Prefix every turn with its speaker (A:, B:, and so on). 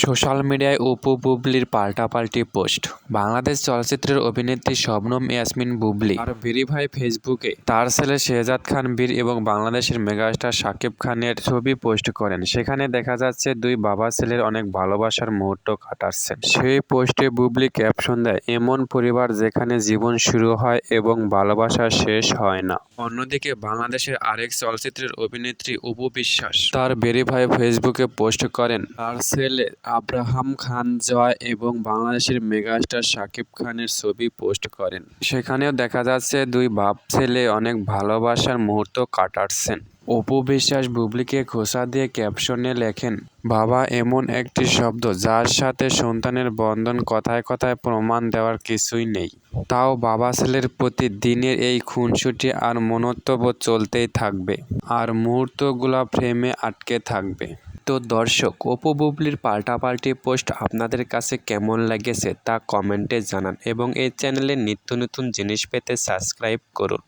A: Social মিডিয়ায় অপু বুবলির পাল্টাপাল্টি পোস্ট। বাংলাদেশ চলচ্চিত্রের অভিনেত্রী শবনম ইয়াসমিন বুবলি আর ভেরিফাই ফেসবুকে তার ছেলে শেহজাদ খান বীর এবং বাংলাদেশের মেগাস্টার শাকিব খানের ছবি পোস্ট করেন। সেখানে দেখা যাচ্ছে দুই বাবা ছেলের অনেক ভালোবাসার মুহূর্ত কাটাচ্ছেন। সেই পোস্টে বুবলি ক্যাপশন দেয়, এমন পরিবার যেখানে জীবন শুরু হয় এবং ভালোবাসা শেষ হয় না। অন্যদিকে বাংলাদেশের আরেক চলচ্চিত্রের অভিনেত্রী অপু বিশ্বাস তার ভেরিফাই ফেসবুকে পোস্ট করেন তার ছেলে আব্রাহাম খান জয় এবং বাংলাদেশের মেগাস্টার শাকিব খানের ছবি পোস্ট করেন। সেখানেও দেখা যাচ্ছে দুই বাপ ছেলে অনেক ভালোবাসার মুহূর্ত কাটাচ্ছেন। অপু বিশ্বাস বুবলিকে খোঁচা দিয়ে ক্যাপশনে লেখেন, বাবা এমন একটি শব্দ যার সাথে সন্তানের বন্ধন কথায় কথায় প্রমাণ দেওয়ার কিছুই নেই। তাও বাবা ছেলের প্রতি দিনের এই খুনসুটি আর মনস্তত্ত্ব চলতেই থাকবে আর মুহূর্তগুলো ফ্রেমে আটকে থাকবে। তো দর্শক, অপু বুবলির পাল্টাপাল্টি পোস্ট আপনাদের কাছে কেমন লেগেছে তা কমেন্টে জানান এবং এই চ্যানেলে নিত্য নতুন জিনিস পেতে সাবস্ক্রাইব করুন।